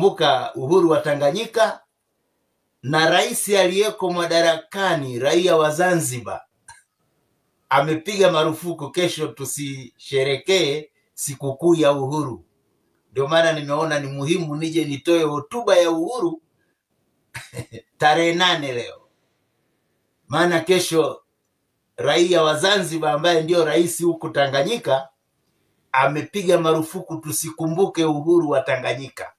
Kumbuka uhuru wa Tanganyika, na rais aliyeko madarakani, raia wa Zanzibar, amepiga marufuku kesho tusisherekee sikukuu ya uhuru. Ndio maana nimeona ni muhimu nije nitoe hotuba ya uhuru tarehe 8 leo. Maana kesho raia wa Zanzibar ambaye ndio rais huku Tanganyika amepiga marufuku tusikumbuke uhuru wa Tanganyika.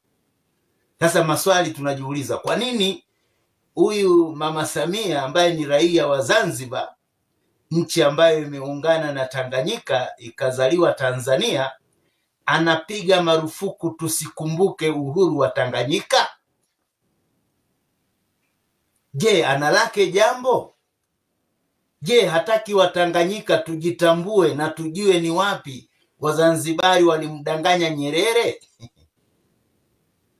Sasa maswali tunajiuliza, kwa nini huyu Mama Samia ambaye ni raia wa Zanzibar, nchi ambayo imeungana na Tanganyika ikazaliwa Tanzania, anapiga marufuku tusikumbuke uhuru wa Tanganyika? Je, analake jambo? Je, hataki Watanganyika tujitambue na tujue ni wapi Wazanzibari walimdanganya Nyerere?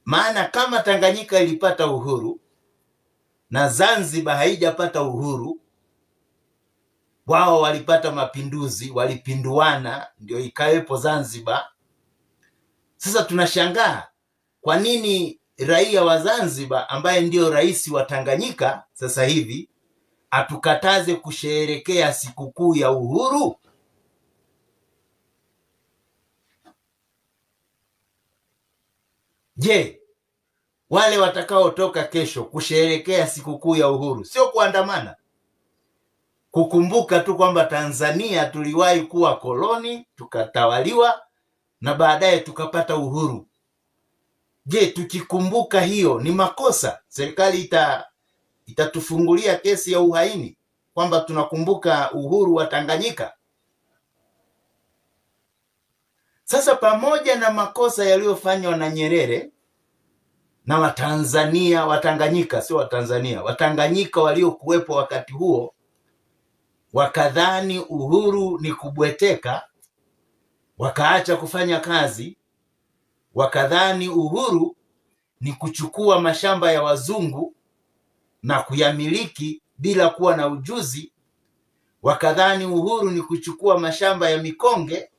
Maana kama Tanganyika ilipata uhuru na Zanzibar haijapata uhuru, wao walipata mapinduzi, walipinduana, ndio ikawepo Zanzibar. Sasa tunashangaa kwa nini raia wa Zanzibar ambaye ndio rais wa Tanganyika sasa hivi atukataze kusherehekea sikukuu ya uhuru? Je, wale watakaotoka kesho kusherehekea sikukuu ya uhuru, sio kuandamana, kukumbuka tu kwamba Tanzania tuliwahi kuwa koloni, tukatawaliwa na baadaye tukapata uhuru? Je, tukikumbuka hiyo ni makosa? Serikali itatufungulia kesi ya uhaini kwamba tunakumbuka uhuru wa Tanganyika? Sasa pamoja na makosa yaliyofanywa na Nyerere na Watanzania, Watanganyika, sio Watanzania, Watanganyika waliokuwepo wakati huo wakadhani uhuru ni kubweteka, wakaacha kufanya kazi, wakadhani uhuru ni kuchukua mashamba ya wazungu na kuyamiliki bila kuwa na ujuzi, wakadhani uhuru ni kuchukua mashamba ya mikonge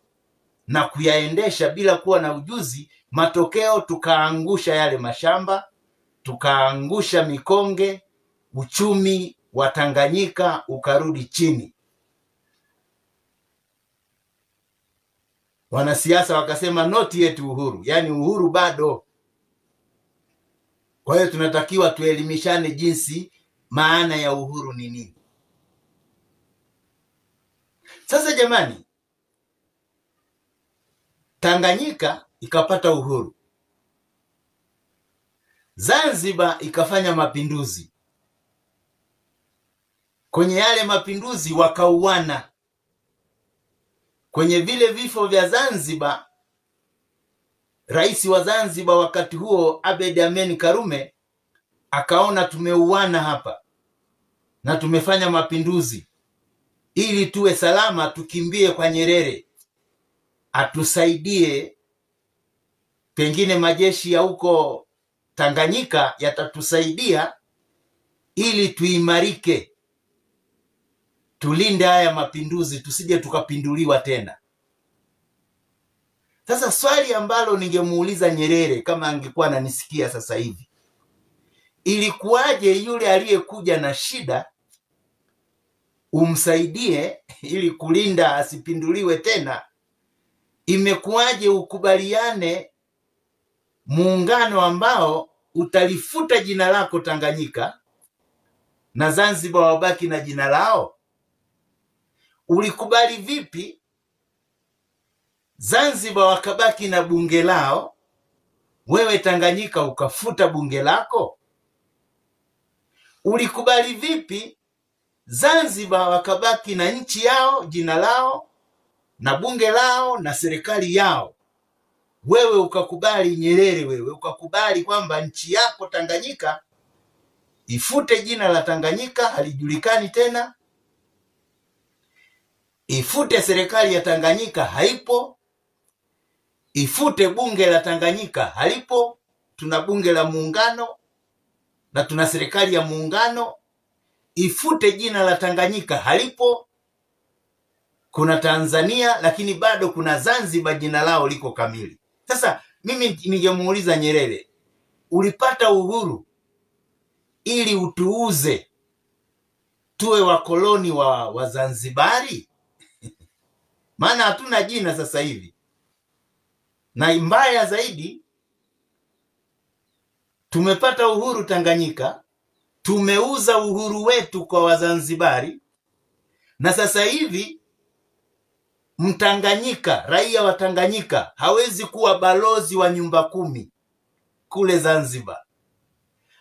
na kuyaendesha bila kuwa na ujuzi. Matokeo tukaangusha yale mashamba, tukaangusha mikonge, uchumi wa Tanganyika ukarudi chini. Wanasiasa wakasema not yet uhuru, yani uhuru bado. Kwa hiyo tunatakiwa tuelimishane jinsi maana ya uhuru ni nini. Sasa jamani, Tanganyika ikapata uhuru, Zanzibar ikafanya mapinduzi. Kwenye yale mapinduzi wakauana. Kwenye vile vifo vya Zanzibar, rais wa Zanzibar wakati huo Abeid Amin Karume akaona tumeuana hapa na tumefanya mapinduzi, ili tuwe salama tukimbie kwa Nyerere atusaidie, pengine majeshi ya huko Tanganyika yatatusaidia ili tuimarike, tulinde haya mapinduzi tusije tukapinduliwa tena. Sasa swali ambalo ningemuuliza Nyerere kama angekuwa ananisikia sasa hivi, ilikuwaje yule aliyekuja na shida umsaidie ili kulinda asipinduliwe tena? Imekuwaje ukubaliane muungano ambao utalifuta jina lako Tanganyika na Zanzibar wabaki na jina lao? Ulikubali vipi Zanzibar wakabaki na bunge lao, wewe Tanganyika ukafuta bunge lako? Ulikubali vipi Zanzibar wakabaki na nchi yao, jina lao na bunge lao na serikali yao, wewe ukakubali, Nyerere wewe ukakubali kwamba nchi yako Tanganyika ifute jina la Tanganyika, halijulikani tena, ifute serikali ya Tanganyika, haipo, ifute bunge la Tanganyika, halipo, tuna bunge la muungano na tuna serikali ya muungano, ifute jina la Tanganyika, halipo, kuna Tanzania lakini bado kuna Zanzibar jina lao liko kamili. Sasa mimi ningemuuliza Nyerere, ulipata uhuru ili utuuze tuwe wakoloni wa Wazanzibari? Maana hatuna jina sasa hivi, na mbaya zaidi, tumepata uhuru Tanganyika, tumeuza uhuru wetu kwa Wazanzibari, na sasa hivi Mtanganyika, raia wa Tanganyika hawezi kuwa balozi wa nyumba 10 kule Zanzibar,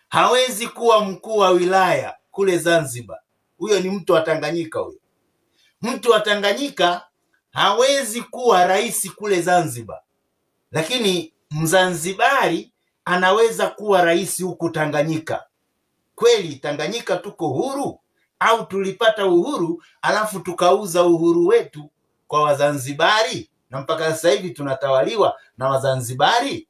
hawezi kuwa mkuu wa wilaya kule Zanzibar. Huyo ni mtu wa Tanganyika huyo. Mtu wa Tanganyika hawezi kuwa rais kule Zanzibar, lakini Mzanzibari anaweza kuwa rais huku Tanganyika. Kweli Tanganyika tuko huru, au tulipata uhuru alafu tukauza uhuru wetu kwa Wazanzibari na mpaka sasa hivi tunatawaliwa na Wazanzibari?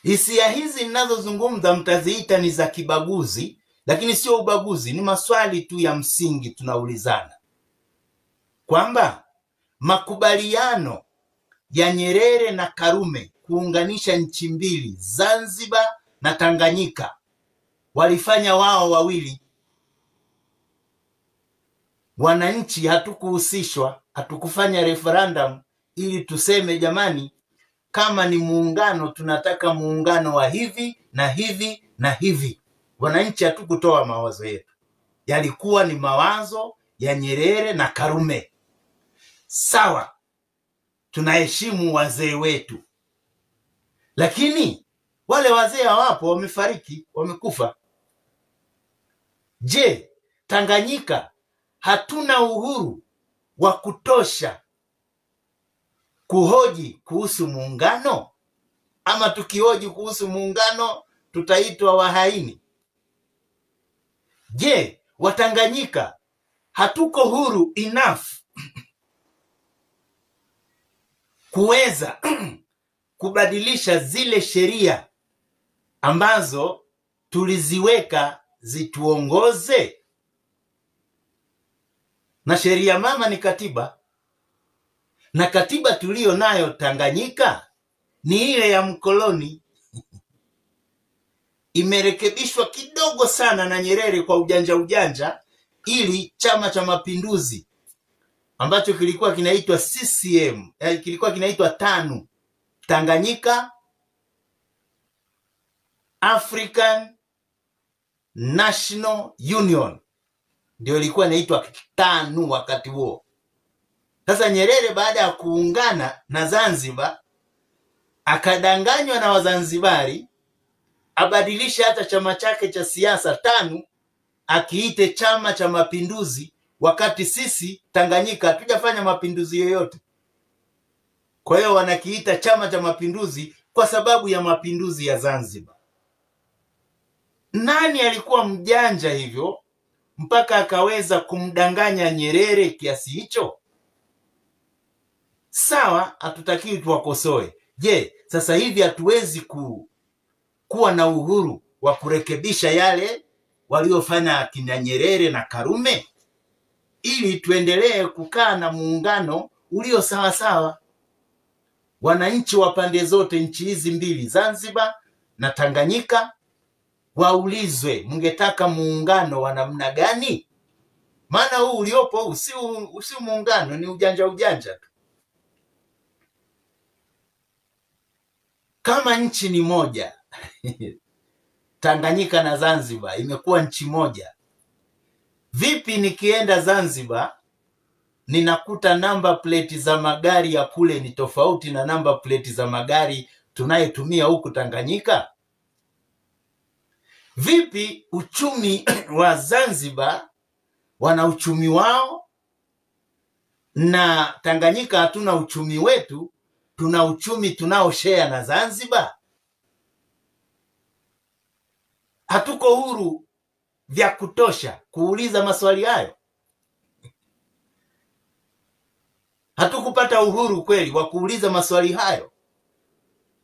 Hisia hizi ninazozungumza mtaziita ni za kibaguzi, lakini sio ubaguzi, ni maswali tu ya msingi tunaulizana. Kwamba makubaliano ya Nyerere na Karume kuunganisha nchi mbili, Zanzibar na Tanganyika, walifanya wao wawili. Wananchi hatukuhusishwa, hatukufanya referendum ili tuseme jamani, kama ni muungano tunataka muungano wa hivi na hivi na hivi. Wananchi hatukutoa mawazo yetu, yalikuwa ni mawazo ya Nyerere na Karume. Sawa, tunaheshimu wazee wetu, lakini wale wazee hawapo, wamefariki, wamekufa. Je, Tanganyika hatuna uhuru wa kutosha kuhoji kuhusu muungano? Ama tukihoji kuhusu muungano tutaitwa wahaini? Je, Watanganyika hatuko huru enough kuweza kubadilisha zile sheria ambazo tuliziweka zituongoze? Na sheria mama ni katiba, na katiba tulio nayo Tanganyika ni ile ya mkoloni. Imerekebishwa kidogo sana na Nyerere kwa ujanja ili Chama cha Mapinduzi ambacho kilikuwa kinaitwa CCM, kilikuwa kinaitwa TANU, Tanganyika African National Union, ndio ilikuwa inaitwa TANU wakati huo. Sasa Nyerere baada ya kuungana na Zanzibar akadanganywa na Wazanzibari abadilishe hata chama chake cha siasa TANU akiite Chama cha Mapinduzi, wakati sisi Tanganyika hatujafanya mapinduzi yoyote. Kwa hiyo wanakiita Chama cha Mapinduzi kwa sababu ya mapinduzi ya Zanzibar. Nani alikuwa mjanja hivyo mpaka akaweza kumdanganya Nyerere kiasi hicho? Sawa, hatutakiwi tuwakosoe. Je, sasa hivi hatuwezi kuwa na uhuru wa kurekebisha yale waliofanya kina Nyerere na Karume ili tuendelee kukaa na muungano ulio sawa sawa? Wananchi wa pande zote nchi hizi mbili, Zanzibar na Tanganyika, waulizwe mungetaka muungano wa namna gani? Maana huu uliopo usi muungano, ni ujanja tu. Kama nchi ni moja Tanganyika na Zanzibar imekuwa nchi moja, vipi nikienda Zanzibar ninakuta namba plate za magari ya kule ni tofauti na namba plate za magari tunayetumia huku Tanganyika? Vipi uchumi wa Zanzibar wana uchumi wao na Tanganyika hatuna uchumi wetu, tuna uchumi tunaoshare na Zanzibar? Hatuko huru vya kutosha kuuliza maswali hayo? Hatukupata uhuru kweli wa kuuliza maswali hayo,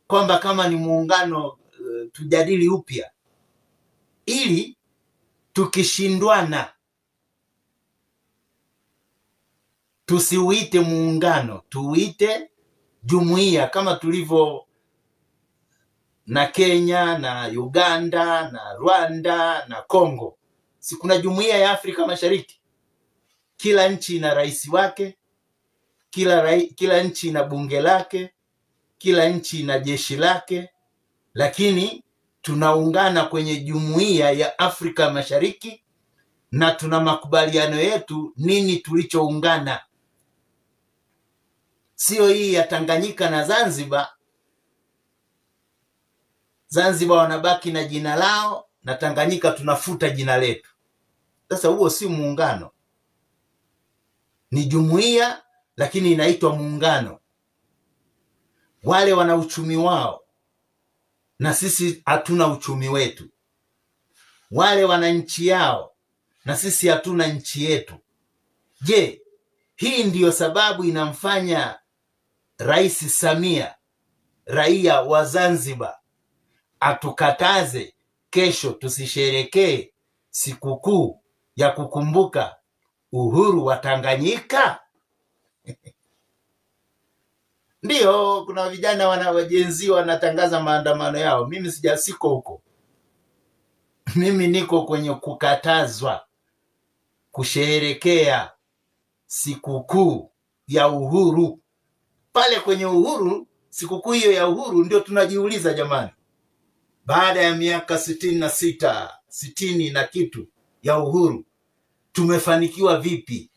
kwamba kama ni muungano tujadili upya, ili tukishindwana tusiuite muungano, tuuite jumuiya, kama na Kenya na Uganda na Rwanda na Kongo. Si kuna jumuiya ya Afrika Mashariki? Kila nchi ina rais wake, kila nchi ina bunge lake, kila nchi ina jeshi lake, lakini tunaungana kwenye jumuiya ya Afrika Mashariki na tuna makubaliano yetu nini tulichoungana. Sio hii ya Tanganyika na Zanzibar. Zanzibar wanabaki na jina lao na Tanganyika tunafuta jina letu. Sasa huo si muungano. Ni jumuiya lakini inaitwa muungano. Wale wana uchumi wao na sisi hatuna uchumi wetu. Wale wana nchi yao na sisi hatuna nchi yetu. Je, hii ndiyo sababu inamfanya Rais Samia, raia wa Zanzibar, atukataze kesho tusisherekee sikukuu ya kukumbuka uhuru wa Tanganyika? Ndiyo, kuna vijana wajenzi wanatangaza maandamano yao. Mimi siko huko. Mimi niko kwenye kukatazwa kusherekea sikukuu ya uhuru. Pale kwenye uhuru, sikukuu hiyo ya uhuru, ndio tunajiuliza jamani, baada ya miaka 66, 60 na kitu ya uhuru, tumefanikiwa vipi?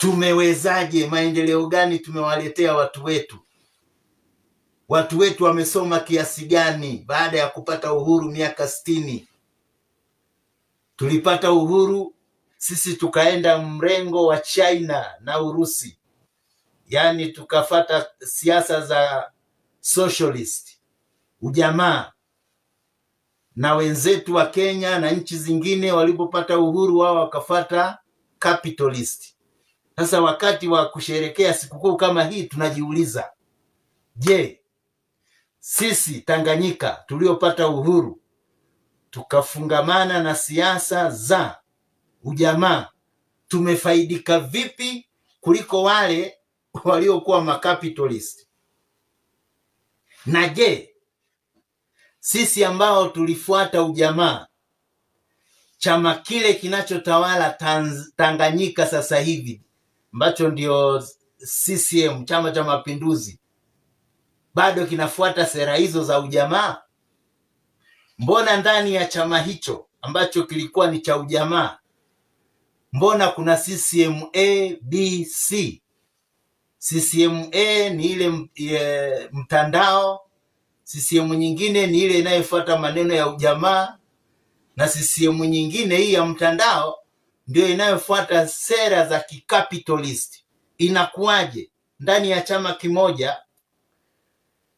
Tumewezaje? Maendeleo gani tumewaletea watu wetu? Watu wetu wamesoma kiasi gani baada ya kupata uhuru miaka 60? Tulipata uhuru sisi tukaenda mrengo wa China na Urusi. Yaani tukafata siasa za socialist, ujamaa. Na wenzetu wa Kenya na nchi zingine walipopata uhuru wao wakafata capitalist. Sasa wakati wa kusherekea sikukuu kama hii tunajiuliza, je, sisi Tanganyika tuliopata uhuru tukafungamana na siasa za ujamaa, tumefaidika vipi kuliko wale waliokuwa makapitalist? Na je, sisi ambao tulifuata ujamaa, chama kile kinachotawala Tanganyika sasa hivi ambacho ndio CCM, Chama cha Mapinduzi, bado kinafuata sera hizo za ujamaa? Mbona ndani ya chama hicho ambacho kilikuwa ni cha ujamaa, mbona kuna CCM A, B, C? CCM A ni ile mtandao, CCM nyingine ni ile inayofuata maneno ya ujamaa, na CCM nyingine hii ya mtandao ndio inayofuata sera za kikapitalist. Inakuwaje ndani ya chama kimoja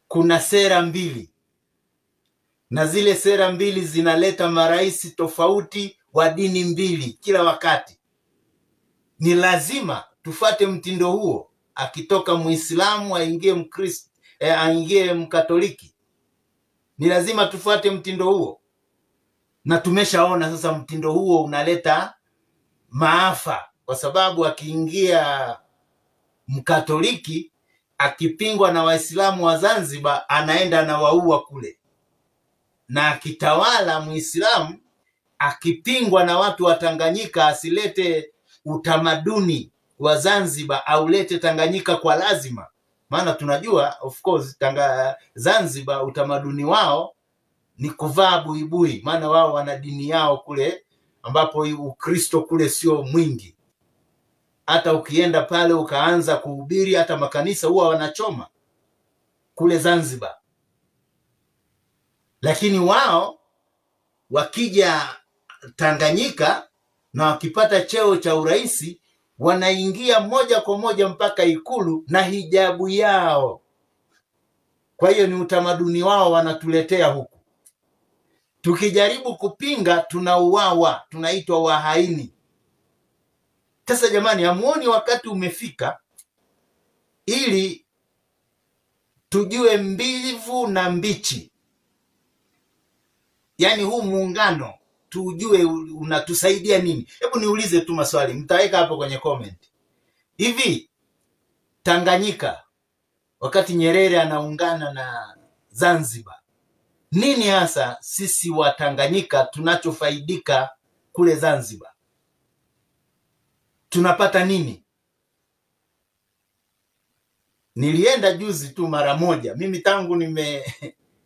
kuna sera mbili, na zile sera mbili zinaleta marais tofauti wa dini mbili kila wakati? Ni lazima tufate mtindo huo. Akitoka Muislamu aingie Mkristo, aingie Mkatoliki, ni lazima tufuate mtindo huo. Na tumeshaona sasa mtindo huo unaleta maafa, kwa sababu akiingia Mkatoliki akipingwa na Waislamu wa Zanzibar anaenda na waua kule, na akitawala Muislamu akipingwa na watu wa Tanganyika asilete utamaduni wa Zanzibar au lete Tanganyika kwa lazima. Maana tunajua of course Zanzibar utamaduni wao ni kuvaa buibui, maana wao wana dini yao kule ambapo Ukristo kule sio mwingi. Hata ukienda pale ukaanza kuhubiri, hata makanisa huwa wanachoma kule Zanzibar. Lakini wao wakija Tanganyika na wakipata cheo cha uraisi, wanaingia moja kwa moja mpaka Ikulu na hijabu yao. Kwa hiyo ni utamaduni wao wanatuletea huku. Tukijaribu kupinga tunauawa, tunaitwa wahaini. Sasa jamani, hamuoni wakati umefika ili tujue mbivu na mbichi? Yaani huu muungano tujue unatusaidia nini? Hebu niulize tu maswali, mtaweka hapo kwenye comment. Hivi Tanganyika wakati Nyerere anaungana na Zanzibar. Nini hasa sisi wa Tanganyika tunachofaidika kule Zanzibar? Tunapata nini? Nilienda juzi tu mara moja. Mimi tangu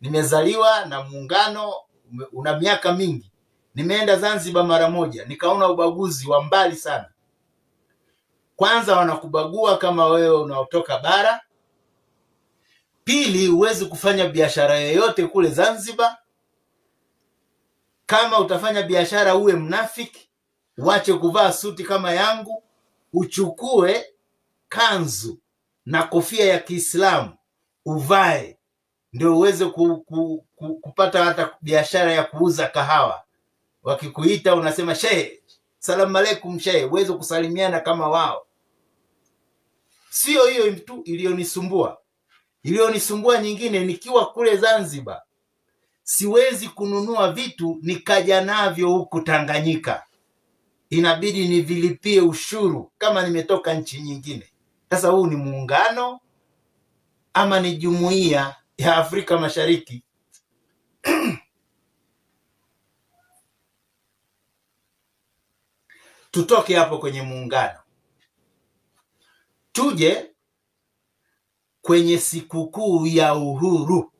nimezaliwa na muungano una miaka mingi. Nimeenda Zanzibar mara moja, nikaona ubaguzi wa mbali sana. Kwanza wanakubagua kama wewe unaotoka bara. Pili, huwezi kufanya biashara yoyote kule Zanzibar. Kama utafanya biashara uwe mnafiki, uache kuvaa suti kama yangu, uchukue kanzu na kofia ya Kiislamu uvae, ndio uweze kupata hata biashara ya kuuza kahawa. Wakikuita unasema shehe, salamu alaikum shehe, uweze kusalimiana kama wao. Sio hiyo tu iliyonisumbua. Iliyonisumbua nyingine, nikiwa kule Zanzibar siwezi kununua vitu nikaja navyo huku Tanganyika. Inabidi nivilipie ushuru kama nimetoka nchi nyingine. Sasa huu ni muungano ama ni jumuiya ya Afrika Mashariki? Tutoke hapo kwenye muungano, tuje kwenye sikukuu ya uhuru.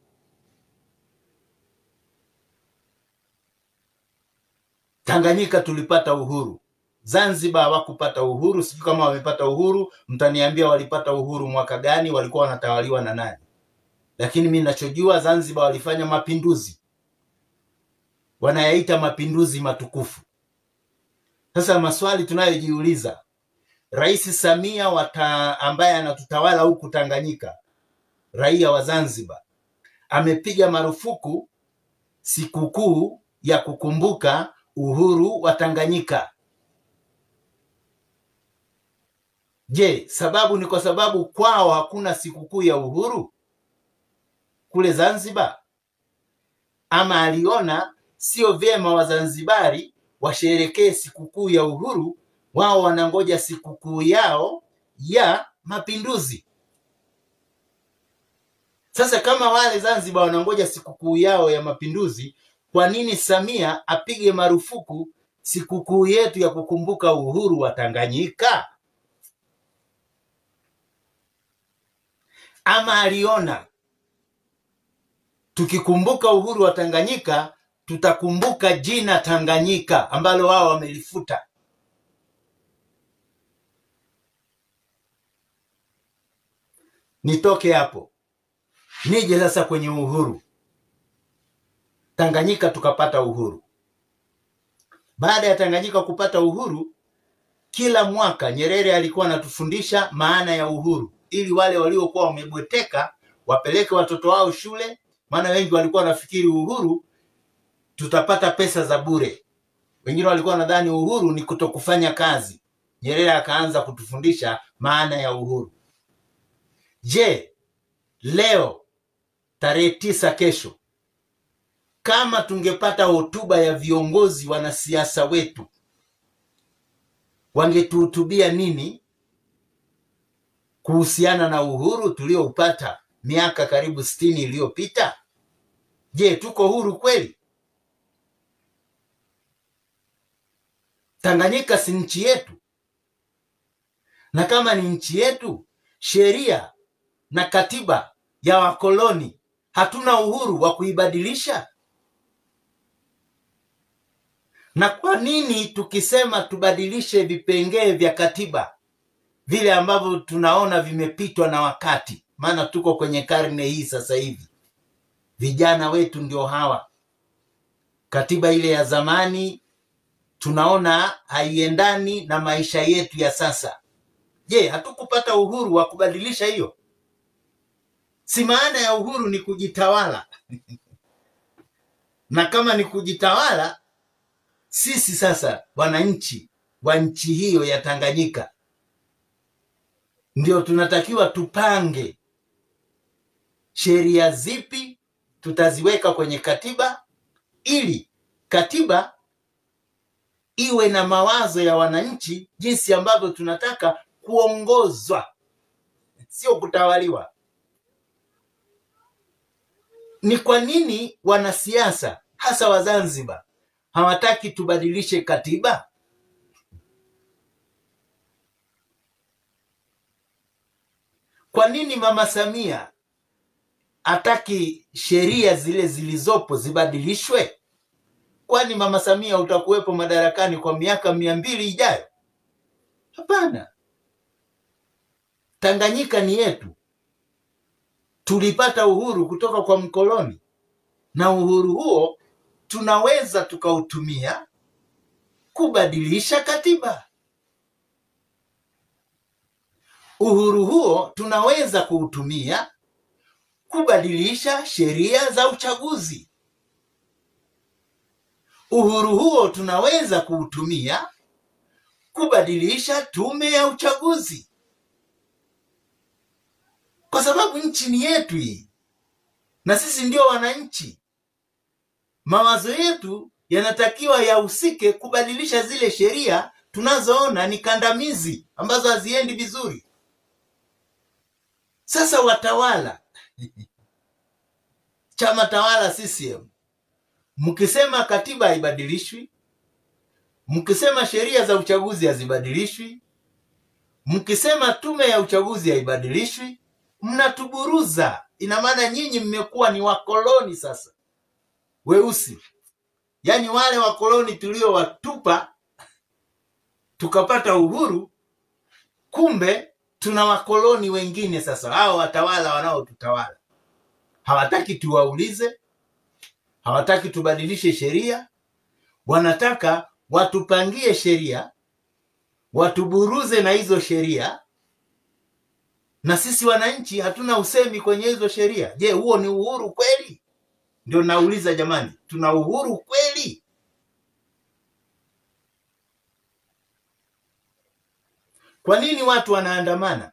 Tanganyika tulipata uhuru, Zanzibar hawakupata uhuru. Sijui kama wamepata uhuru, mtaniambia walipata uhuru mwaka gani, walikuwa wanatawaliwa na nani. Lakini mimi ninachojua, Zanzibar walifanya mapinduzi, wanayaita mapinduzi matukufu. Sasa maswali tunayojiuliza, Rais Samia ambaye anatutawala huku Tanganyika, raia wa Zanzibar, amepiga marufuku sikukuu ya kukumbuka uhuru wa Tanganyika. Je, sababu ni kwa sababu kwao hakuna sikukuu ya uhuru kule Zanzibar? Ama aliona sio vyema Wazanzibari washerekee sikukuu ya uhuru, wao wanangoja sikukuu yao ya mapinduzi? Sasa kama wale Zanzibar wanangoja sikukuu yao ya mapinduzi, kwa nini Samia apige marufuku sikukuu yetu ya kukumbuka uhuru wa Tanganyika? Ama aliona tukikumbuka uhuru wa Tanganyika tutakumbuka jina Tanganyika ambalo wao wamelifuta? Nitoke hapo nije sasa kwenye uhuru. Tanganyika tukapata uhuru. Baada ya Tanganyika kupata uhuru, kila mwaka Nyerere alikuwa anatufundisha maana ya uhuru, ili wale waliokuwa wamebweteka wapeleke watoto wao shule, maana wengi walikuwa wanafikiri uhuru tutapata pesa za bure. Wengine walikuwa nadhani uhuru ni kutokufanya kazi. Nyerere akaanza kutufundisha maana ya uhuru. Je, leo tarehe 9 kesho, kama tungepata hotuba ya viongozi wanasiasa wetu, wangetuhutubia nini kuhusiana na uhuru tulioupata miaka karibu 60 iliyopita? Je, tuko huru kweli? Tanganyika si nchi yetu? Na kama ni nchi yetu, sheria na katiba ya wakoloni hatuna uhuru wa kuibadilisha? Na kwa nini tukisema tubadilishe vipengee vya katiba vile ambavyo tunaona vimepitwa na wakati? Maana tuko kwenye karne hii sasa hivi, vijana wetu ndio hawa. Katiba ile ya zamani tunaona haiendani na maisha yetu ya sasa. Je, hatukupata uhuru wa kubadilisha hiyo? Si maana ya uhuru ni kujitawala? Na kama ni kujitawala, sisi sasa wananchi wa nchi hiyo ya Tanganyika ndio tunatakiwa tupange sheria zipi tutaziweka kwenye katiba, ili katiba iwe na mawazo ya wananchi, jinsi ambavyo tunataka kuongozwa, sio kutawaliwa. Ni kwa nini wanasiasa hasa wa Zanzibar hawataki tubadilishe katiba? Kwa nini Mama Samia hataki sheria zile zilizopo zibadilishwe? Kwani Mama Samia utakuwepo madarakani kwa miaka 200 ijayo? Hapana. Tanganyika ni yetu. Tulipata uhuru kutoka kwa mkoloni, na uhuru huo tunaweza tukautumia kubadilisha katiba. Uhuru huo tunaweza kuutumia kubadilisha sheria za uchaguzi. Uhuru huo tunaweza kuutumia kubadilisha tume ya uchaguzi, kwa sababu nchi ni yetu hii na sisi ndio wananchi. Mawazo yetu yanatakiwa yahusike kubadilisha zile sheria tunazoona ni kandamizi, ambazo haziendi vizuri. Sasa watawala chama tawala CCM, mkisema katiba haibadilishwi, mkisema sheria za uchaguzi hazibadilishwi, mkisema tume ya uchaguzi haibadilishwi, mnatuburuza. Ina maana nyinyi mmekuwa ni wakoloni sasa weusi, yaani wale wakoloni tuliowatupa tukapata uhuru, kumbe tuna wakoloni wengine sasa. Hao watawala wanaotutawala hawataki tuwaulize, hawataki tubadilishe sheria, wanataka watupangie sheria, watuburuze na hizo sheria, na sisi wananchi hatuna usemi kwenye hizo sheria. Je, huo ni uhuru kweli? Ndio nauliza jamani, tuna uhuru kweli? Kwa nini watu wanaandamana?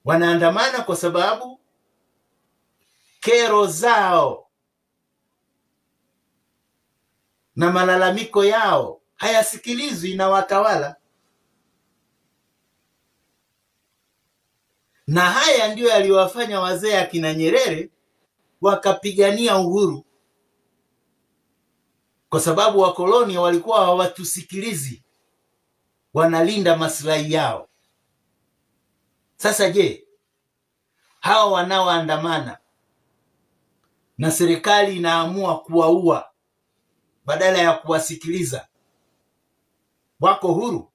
Wanaandamana kwa sababu kero zao na malalamiko yao hayasikilizwi na watawala. Na haya ndio yaliwafanya wazee akina Nyerere wakapigania uhuru, kwa sababu wakoloni walikuwa hawatusikilizi, wanalinda maslahi yao. Sasa je, hawa wanaoandamana na serikali inaamua kuwaua badala ya kuwasikiliza, wako huru?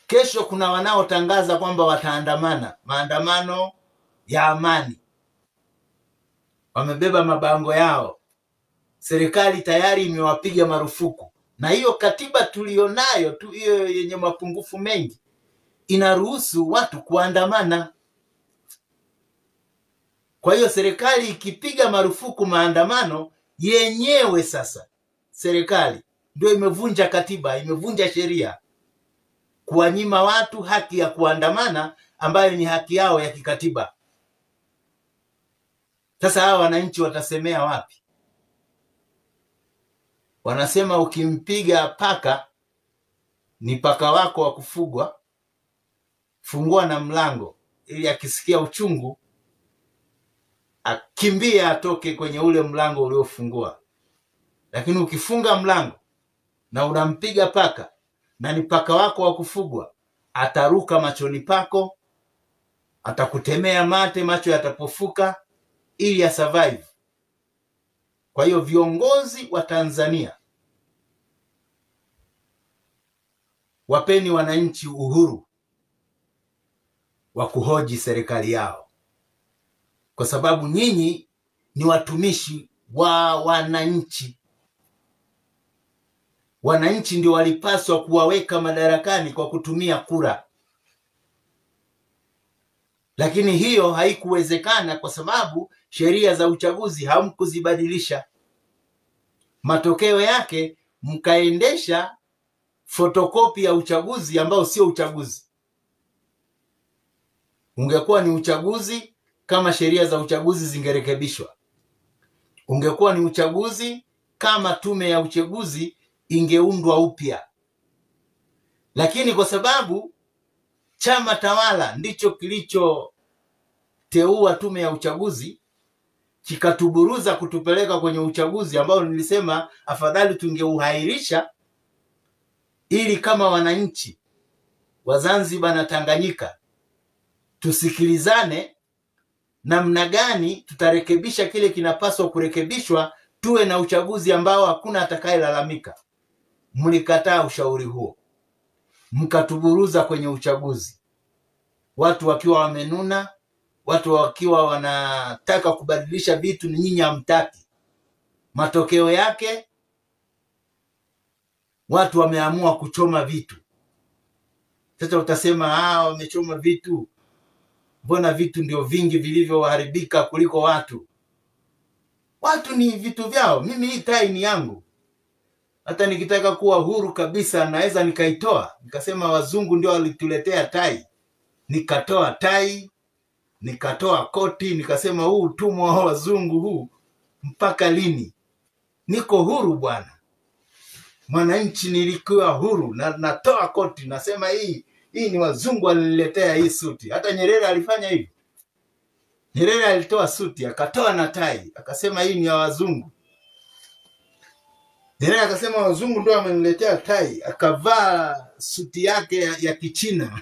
Kesho kuna wanaotangaza kwamba wataandamana maandamano ya amani, wamebeba mabango yao, serikali tayari imewapiga marufuku. Na hiyo katiba tulionayo tu, hiyo yenye mapungufu mengi, inaruhusu watu kuandamana. Kwa hiyo serikali ikipiga marufuku maandamano yenyewe, sasa serikali ndio imevunja katiba, imevunja sheria, kuwanyima watu haki ya kuandamana ambayo ni haki yao ya kikatiba. Sasa hawa wananchi watasemea wapi? Wanasema ukimpiga paka ni paka wako wa kufugwa, fungua na mlango ili akisikia uchungu akimbia atoke kwenye ule mlango uliofungua. Lakini ukifunga mlango na unampiga paka na ni paka wako wa kufugwa, ataruka machoni pako, atakutemea mate, macho yatapofuka ili asurvive. Kwa hiyo viongozi wa Tanzania, wapeni wananchi uhuru wa kuhoji serikali yao, kwa sababu nyinyi ni watumishi wa wananchi. Wananchi ndio walipaswa kuwaweka madarakani kwa kutumia kura, lakini hiyo haikuwezekana kwa sababu sheria za uchaguzi hamkuzibadilisha. Matokeo yake mkaendesha fotokopi ya uchaguzi ambao sio uchaguzi. Ungekuwa ni uchaguzi kama sheria za uchaguzi zingerekebishwa. Ungekuwa ni uchaguzi kama tume ya uchaguzi ingeundwa upya. Lakini kwa sababu chama tawala ndicho kilichoteua tume ya uchaguzi, kikatuburuza kutupeleka kwenye uchaguzi ambao nilisema afadhali tungeuhairisha, ili kama wananchi wa Zanzibar na Tanganyika tusikilizane namna gani tutarekebisha kile kinapaswa kurekebishwa, tuwe na uchaguzi ambao hakuna atakayelalamika. Mlikataa ushauri huo, mkatuburuza kwenye uchaguzi, watu wakiwa wamenuna, watu wakiwa wanataka kubadilisha vitu, ni nyinyi hamtaki. Matokeo yake watu wameamua kuchoma vitu. Sasa utasema wamechoma vitu, mbona vitu ndio vingi vilivyoharibika kuliko watu? Watu ni vitu vyao. Mimi hii tai ni yangu. Hata nikitaka kuwa huru kabisa naweza nikaitoa, nikasema wazungu ndio walituletea tai. Nikatoa tai, nikatoa koti, nikasema huu utumwa wa wazungu huu mpaka lini? Niko huru bwana. Mwananchi nilikuwa huru, na natoa koti, nasema hii ni wazungu waliniletea hii suti. Hata Nyerere alifanya hivi. Nyerere alitoa suti, akatoa na tai, akasema hii ni ya wazungu. Nyerere akasema wazungu ndio wameniletea tai, akavaa suti yake ya Kichina.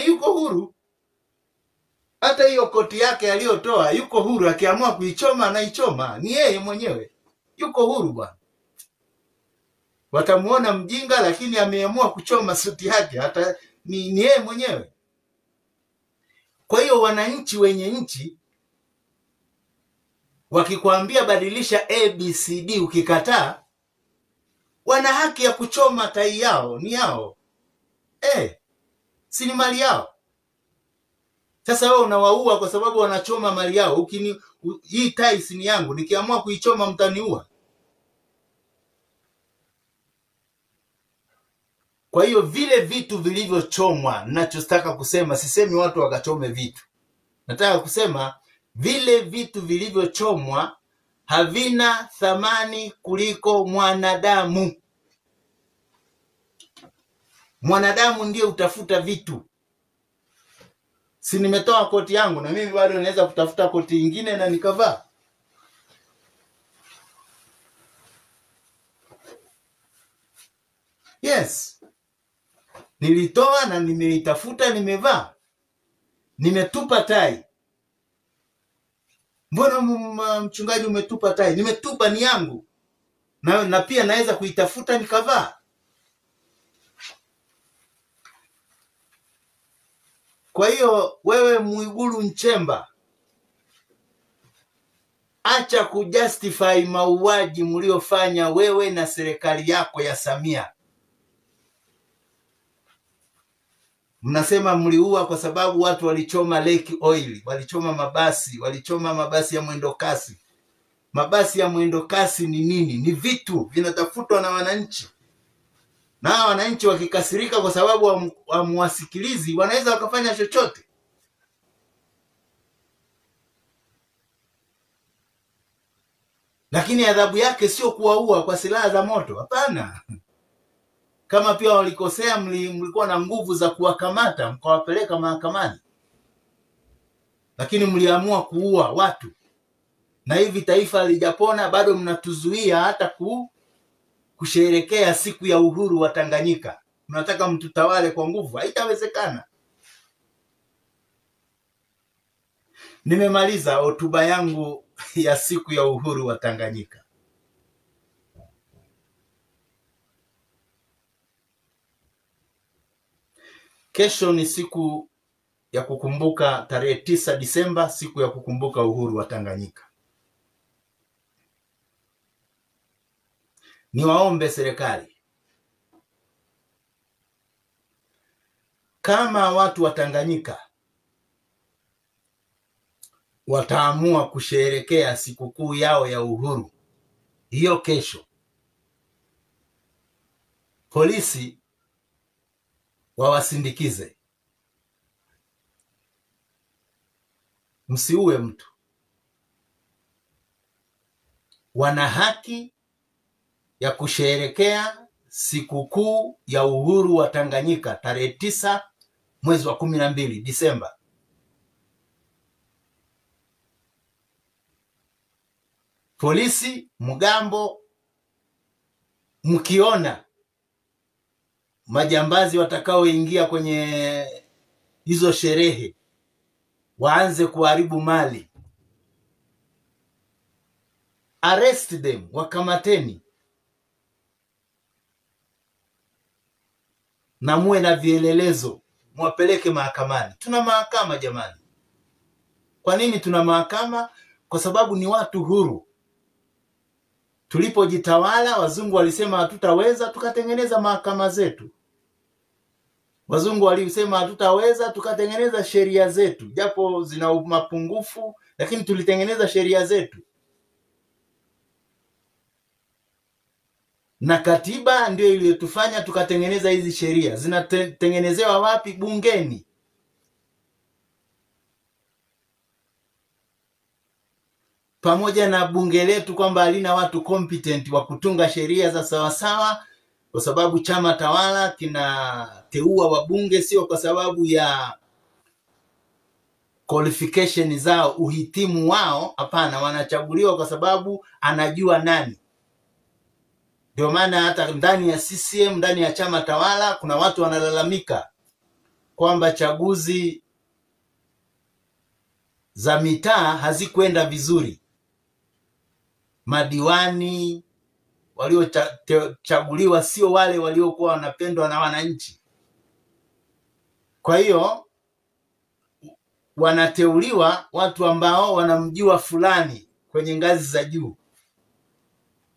Yuko huru. Hata hiyo koti yake aliyotoa yuko huru, akiamua kuichoma anaichoma, ni yeye mwenyewe. Yuko huru bwana. Watamuona mjinga, lakini ameamua kuchoma suti yake, hata ni yeye mwenyewe. Kwa hiyo wananchi wenye nchi wakikwambia badilisha ABCD, ukikataa, wana haki ya kuchoma tai yao, ni yao. Si ni mali yao. Sasa wewe unawaua kwa sababu wanachoma mali yao. Hii tai si ni yangu, nikiamua kuichoma mtaniua. Kwa hiyo vile vitu vilivyochomwa, ninachotaka kusema, sisemi watu wakachome vitu. Nataka kusema vile vitu vilivyochomwa havina thamani kuliko mwanadamu. Mwanadamu ndiye utafuta vitu. Si nimetoa koti yangu, na mimi bado naweza kutafuta koti nyingine na nikavaa. Yes. Nilitoa na nimeitafuta, nimevaa. Nimetupa tai. Mbona mchungaji umetupa tai? Nimetupa, ni yangu. Na pia naweza kuitafuta nikavaa. Kwa hiyo wewe Mwigulu Nchemba, acha kujustify mauaji mliofanya wewe na serikali yako ya Samia. Mnasema mliua kwa sababu watu walichoma Lake Oil, walichoma mabasi, walichoma mabasi ya mwendo kasi. Mabasi ya mwendo kasi ni nini? Ni vitu vinatafutwa na wananchi. Na wananchi wakikasirika kwa sababu hamuwasikilizi, wanaweza wakafanya chochote. Lakini adhabu yake sio kuwaua kwa silaha za moto, hapana. Kama pia walikosea, mlikuwa na nguvu za kuwakamata, mkawapeleka mahakamani. Lakini mliamua kuua watu. Na hivi taifa halijapona, bado mnatuzuia hata kusherehekea siku ya uhuru wa Tanganyika. Mnataka mtutawale kwa nguvu, haitawezekana. Nimemaliza hotuba yangu ya siku ya uhuru wa Tanganyika. Kesho ni siku ya kukumbuka, tarehe 9 Disemba, siku ya kukumbuka uhuru wa Tanganyika. Niwaombe serikali, kama watu wa Tanganyika wataamua kusherehekea sikukuu yao ya uhuru hiyo kesho, polisi wawasindikize. Msiue mtu. Wana haki ya kusherehekea sikukuu ya uhuru wa Tanganyika tarehe 9 mwezi wa 12 Disemba. Polisi mgambo, mkiona majambazi watakaoingia kwenye hizo sherehe waanze kuharibu mali, arrest them, wakamateni na muwe na vielelezo, mwapeleke mahakamani. Tuna mahakama jamani. Kwa nini tuna mahakama? Kwa sababu ni watu huru. Tulipojitawala wazungu walisema hatutaweza, tukatengeneza mahakama zetu. Wazungu walisema hatutaweza, tukatengeneza sheria zetu, japo zina mapungufu, lakini tulitengeneza sheria zetu. Na katiba ndio iliyotufanya tukatengeneza hizi sheria. Zinatengenezewa wapi? Bungeni. Pamoja na bunge letu kwamba halina watu competent wa kutunga sheria za sawasawa, kwa sababu chama tawala kinateua wabunge sio kwa sababu ya qualification zao, uhitimu wao, hapana, wanachaguliwa kwa sababu anajua nani. Ndio maana hata ndani ya CCM, ndani ya chama tawala, kuna watu wanalalamika kwamba chaguzi za mitaa hazikwenda vizuri. Madiwani waliochaguliwa sio wale waliokuwa wanapendwa na wananchi. Kwa hiyo wanateuliwa watu ambao wanamjua fulani kwenye ngazi za juu.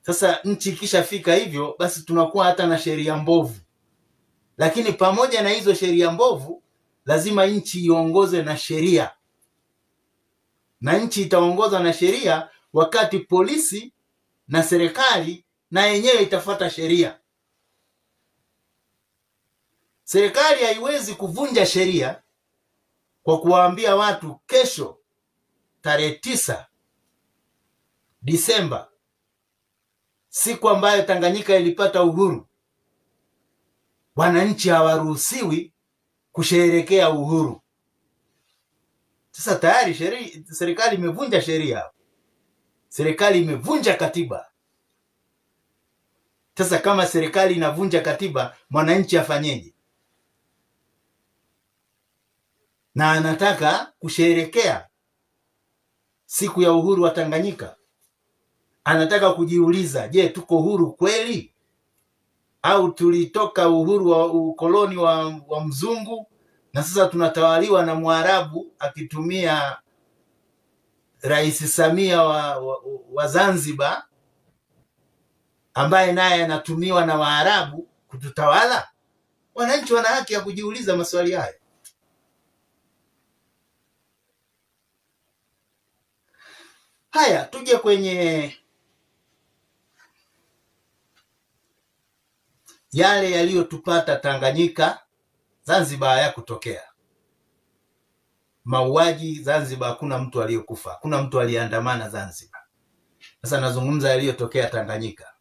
Sasa nchi ikishafika hivyo, basi tunakuwa hata na sheria mbovu. Lakini pamoja na hizo sheria mbovu, lazima nchi iongozwe na sheria. Na nchi itaongozwa na sheria wakati polisi na serikali na yenyewe itafuata sheria. Serikali haiwezi kuvunja sheria kwa kuwaambia watu kesho tarehe 9 Disemba, siku ambayo Tanganyika ilipata uhuru, wananchi hawaruhusiwi kusherehekea uhuru. Sasa tayari serikali imevunja sheria. Serikali imevunja katiba. Sasa kama serikali inavunja katiba, mwananchi afanyeje? Na anataka kusherehekea siku ya uhuru wa Tanganyika. Anataka kujiuliza, je, tuko huru kweli? Au tulitoka uhuru wa ukoloni wa mzungu na sasa tunatawaliwa na Mwarabu akitumia Rais Samia wa Zanzibar, ambaye naye anatumiwa na Waarabu kututawala? Wananchi wana haki ya kujiuliza maswali haya. Haya, tuje kwenye yale yaliyotupata Tanganyika. Zanzibar hayakutokea mauaji. Zanzibar hakuna mtu aliyekufa, hakuna mtu aliyeandamana Zanzibar. Sasa nazungumza yaliyotokea Tanganyika.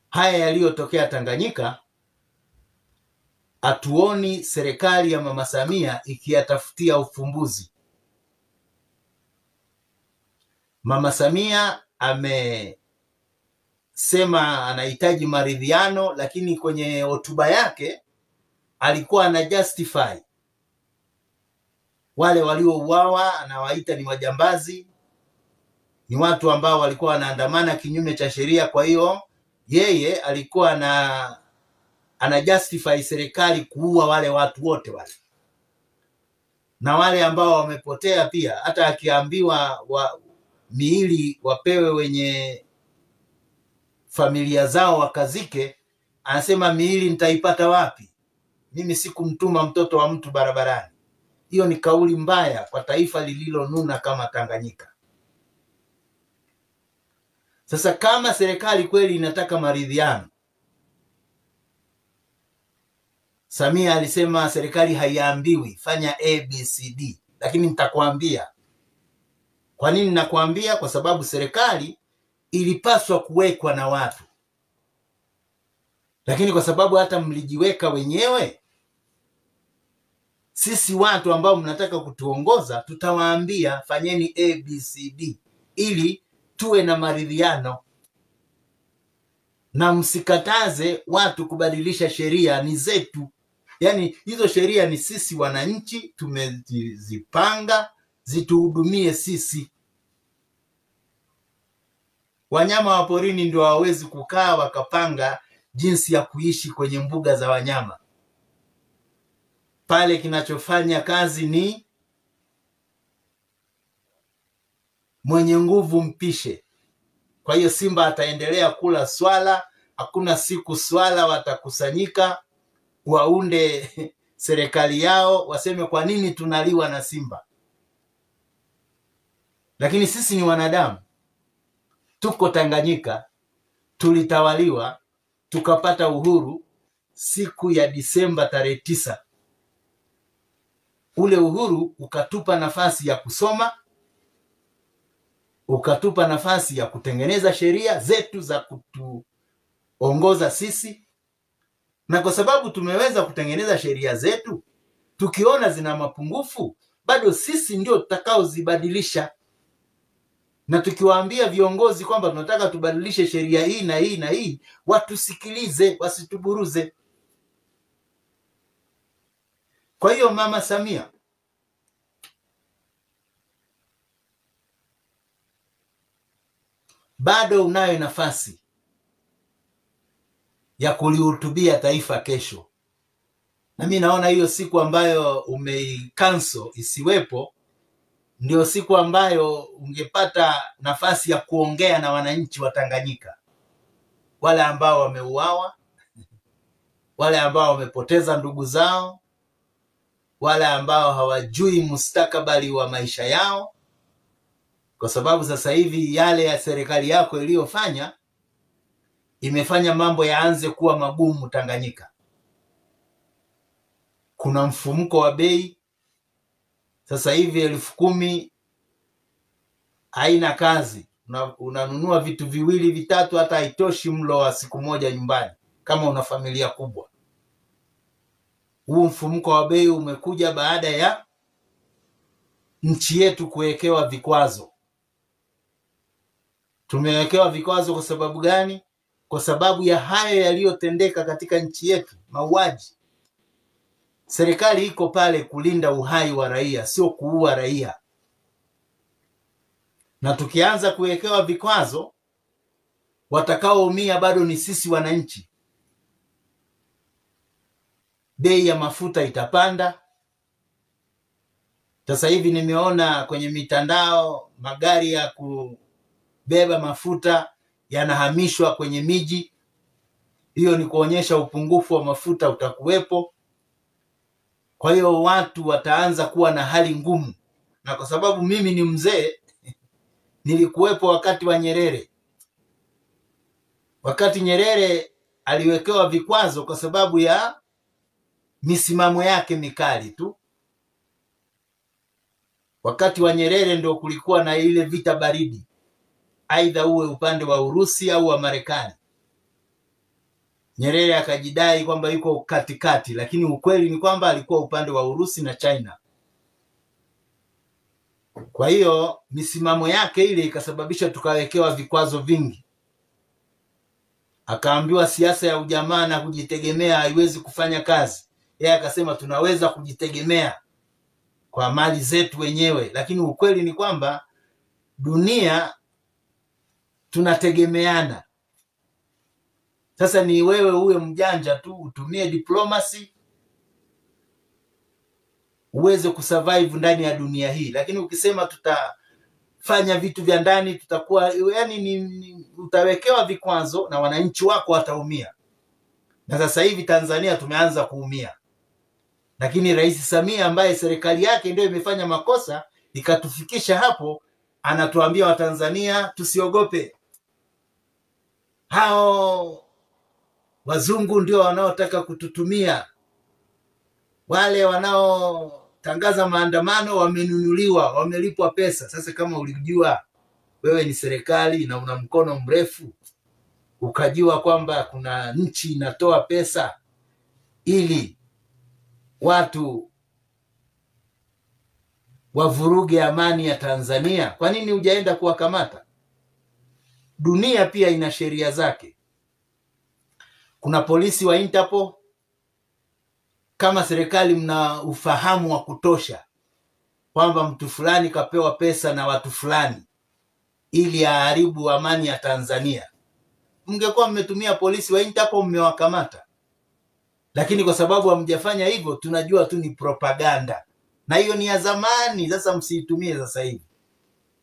Haya yaliyotokea Tanganyika, hatuoni serikali ya Mama Samia ikiyatafutia ufumbuzi. Mama Samia amesema anahitaji maridhiano, lakini kwenye hotuba yake alikuwa ana justify wale waliouawa, anawaita ni wajambazi, ni watu ambao walikuwa wanaandamana kinyume cha sheria. Kwa hiyo yeye alikuwa ana justify serikali kuua wale watu wote wale, na wale ambao wamepotea pia. Hata akiambiwa miili wapewe wenye familia zao wakazike, anasema miili nitaipata wapi? Mimi sikumtuma mtoto wa mtu barabarani. Hiyo ni kauli mbaya kwa taifa lililonuna kama Tanganyika. Sasa kama serikali kweli inataka maridhiano, Samia alisema serikali haiambiwi fanya ABCD, lakini nitakwambia. Kwa nini nakwambia? Kwa sababu serikali ilipaswa kuwekwa na watu. Lakini kwa sababu hata mlijiweka wenyewe, sisi watu ambao mnataka kutuongoza tutawaambia fanyeni ABCD ili tuwe na maridhiano, na msikataze watu kubadilisha sheria, ni zetu. Yaani hizo sheria ni sisi wananchi tumezipanga zituhudumie sisi. Wanyama wa porini ndio hawawezi kukaa wakapanga jinsi ya kuishi kwenye mbuga za wanyama. Pale kinachofanya kazi ni mwenye nguvu mpishe. Kwa hiyo simba ataendelea kula swala. Hakuna siku swala watakusanyika waunde serikali yao waseme kwa nini tunaliwa na simba. Lakini sisi ni wanadamu, tuko Tanganyika, tulitawaliwa, tukapata uhuru siku ya Disemba tarehe 9. Ule uhuru ukatupa nafasi ya kusoma, ukatupa nafasi ya kutengeneza sheria zetu za kutuongoza sisi. Na kwa sababu tumeweza kutengeneza sheria zetu, tukiona zina mapungufu, bado sisi ndio tutakaozibadilisha. Na tukiwaambia viongozi kwamba tunataka tubadilishe sheria hii na hii na hii, watusikilize, wasituburuze. Kwa hiyo Mama Samia, bado unayo nafasi ya kulihutubia taifa kesho. Na mimi naona hiyo siku ambayo umeicancel isiwepo ndio siku ambayo ungepata nafasi ya kuongea na wananchi wa Tanganyika, wale ambao wameuawa, wale ambao wamepoteza ndugu zao, wale ambao hawajui mustakabali wa maisha yao, kwa sababu sasa hivi yale ya serikali yako iliyofanya imefanya mambo yaanze kuwa magumu Tanganyika. Kuna mfumuko wa bei. Sasa hivi 10,000 haina kazi. Unanunua vitu viwili vitatu, hata haitoshi mlo wa siku moja nyumbani kama una familia kubwa. Huu mfumuko wa bei umekuja baada ya nchi yetu kuwekewa vikwazo. Tumewekewa vikwazo kwa sababu gani? Kwa sababu ya hayo yaliyotendeka katika nchi yetu, mauaji. Serikali iko pale kulinda uhai wa raia, sio kuua raia. Na tukianza kuwekewa vikwazo, watakaoumia bado ni sisi wananchi. Bei ya mafuta itapanda. Sasa hivi nimeona kwenye mitandao magari ya kubeba mafuta yanahamishwa kwenye miji. Hiyo ni kuonyesha upungufu wa mafuta utakuwepo. Kwa hiyo watu wataanza kuwa na hali ngumu. Na kwa sababu mimi ni mzee, nilikuwepo wakati wa Nyerere. Wakati Nyerere aliwekewa vikwazo kwa sababu ya misimamo yake mikali tu. Wakati wa Nyerere ndio kulikuwa na ile vita baridi, aidha uwe upande wa Urusi au wa Marekani. Nyerere akajidai kwamba yuko katikati, lakini ukweli ni kwamba alikuwa upande wa Urusi na China. Kwa hiyo misimamo yake ile ikasababisha tukawekewa vikwazo vingi. Akaambiwa siasa ya ujamaa na kujitegemea haiwezi kufanya kazi. Yeye akasema tunaweza kujitegemea kwa mali zetu wenyewe, lakini ukweli ni kwamba dunia tunategemeana. Sasa ni wewe uwe mjanja tu, utumie diplomacy uweze kusurvive ndani ya dunia hii. Lakini ukisema tutafanya vitu vya ndani, tutakuwa utawekewa vikwazo na wananchi wako wataumia. Na sasa hivi Tanzania tumeanza kuumia. Lakini Rais Samia ambaye serikali yake ndio imefanya makosa ikatufikisha hapo, anatuambia Watanzania tusiogope. Hao wazungu ndio wanaotaka kututumia. Wale wanaotangaza maandamano wamenunuliwa, wamelipwa pesa. Sasa kama ulijua wewe ni serikali na una mkono mrefu, ukajua kwamba kuna nchi inatoa pesa ili watu wavuruge amani ya Tanzania, kwa nini hujaenda kuwakamata? Dunia pia ina sheria zake. Kuna polisi wa Interpol. Kama serikali mna ufahamu wa kutosha kwamba mtu fulani kapewa pesa na watu fulani ili aharibu amani ya Tanzania, mngekuwa mmetumia polisi wa Interpol, mmewakamata. Lakini kwa sababu hamjafanya hivyo, tunajua tu ni propaganda, na hiyo ni ya zamani. Sasa msiitumie sasa hivi.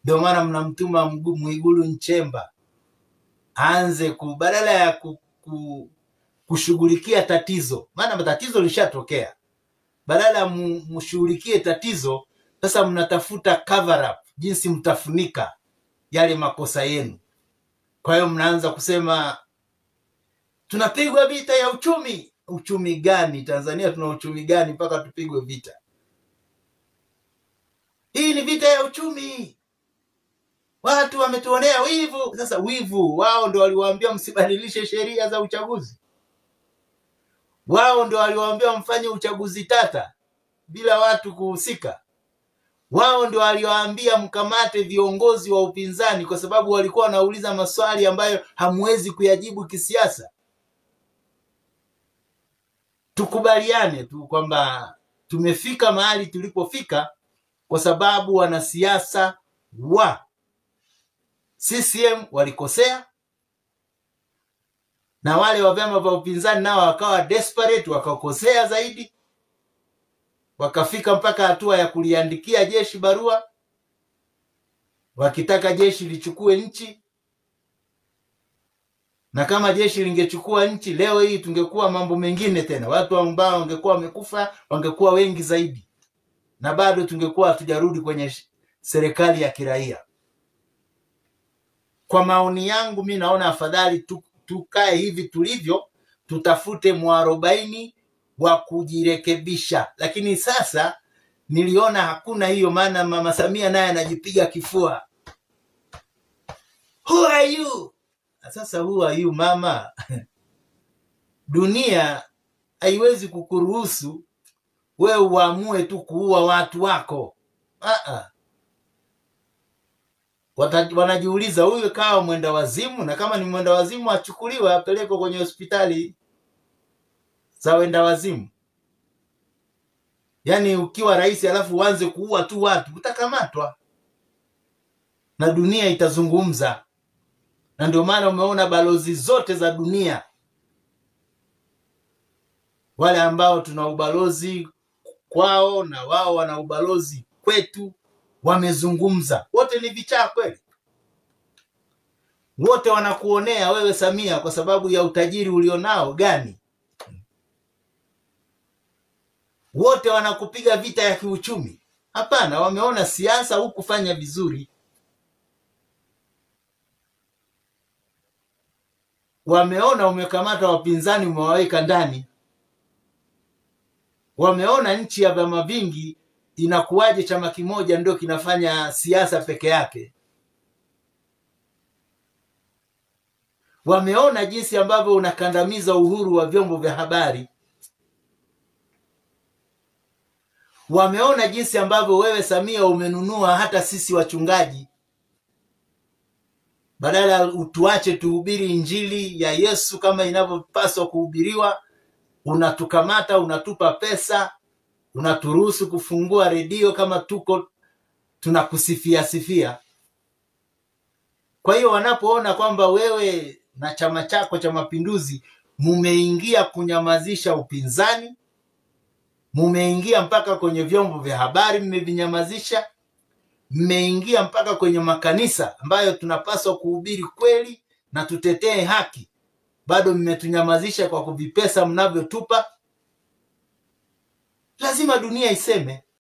Ndio maana mnamtuma Mwigulu Nchemba aanze badala ya kushughulikia tatizo, maana tatizo lishatokea. Badala ya mshughulikie tatizo, sasa mnatafuta cover up, jinsi mtafunika yale makosa yenu. Kwa hiyo mnaanza kusema tunapigwa vita ya uchumi. Uchumi gani? Tanzania tuna uchumi gani mpaka tupigwe vita? Hii ni vita ya uchumi. Watu wametuonea wivu. Sasa wivu, wao ndio waliwaambia msibadilishe sheria za uchaguzi. Wao ndio waliwaambia mfanye uchaguzi tata bila watu kuhusika. Wao ndio waliwaambia mkamate viongozi wa upinzani kwa sababu walikuwa wanauliza maswali ambayo hamwezi kuyajibu kisiasa. Tukubaliane tu kwamba tumefika mahali tulipofika kwa sababu wanasiasa wa CCM walikosea, na wale wa vyama vya upinzani nao wakawa desperate, wakakosea zaidi, wakafika mpaka hatua ya kuliandikia jeshi barua wakitaka jeshi lichukue nchi. Na kama jeshi lingechukua nchi leo hii tungekuwa mambo mengine tena, watu ambao wangekuwa wamekufa wangekuwa wengi zaidi, na bado tungekuwa hatujarudi kwenye serikali ya kiraia. Kwa maoni yangu mimi naona afadhali tukae hivi tulivyo, tutafute mwarobaini wa kujirekebisha. Lakini sasa niliona hakuna hiyo, maana Mama Samia naye anajipiga kifua. Who are you? Sasa who are you mama? Dunia haiwezi kukuruhusu wewe uamue tu kuua watu wako. Wanajiuliza huyu kawa mwenda wazimu, na kama ni mwenda wazimu achukuliwe apelekwe kwenye hospitali za wenda wazimu. Yaani ukiwa rais alafu uanze kuua tu watu, utakamatwa na dunia itazungumza. Na ndio maana umeona balozi zote za dunia, wale ambao tuna ubalozi kwao na wao wana ubalozi kwetu, wamezungumza. Wote ni vichaa kweli. Wote wanakuonea wewe Samia kwa sababu ya utajiri ulionao gani? Wote wanakupiga vita ya kiuchumi? Hapana, wameona siasa hukufanya vizuri. Wameona umekamata wapinzani, umewaweka ndani. Wameona nchi ya vyama vingi inakuwaje chama kimoja ndio kinafanya siasa peke yake. Wameona jinsi ambavyo unakandamiza uhuru wa vyombo vya habari. Wameona jinsi ambavyo wewe Samia umenunua hata sisi wachungaji. Badala utuache tuhubiri injili ya Yesu kama inavyopaswa kuhubiriwa, unatukamata, unatupa pesa, unaturuhusu kufungua redio kama tunakusifia sifia. Kwa hiyo wanapoona kwamba wewe na chama chako cha Mapinduzi mumeingia kunyamazisha upinzani, mumeingia mpaka kwenye vyombo vya habari mmevinyamazisha, mmeingia mpaka kwenye makanisa ambayo tunapaswa kuhubiri kweli na tutetee haki, bado mmetunyamazisha kwa kuvipesa mnavyotupa, lazima dunia iseme.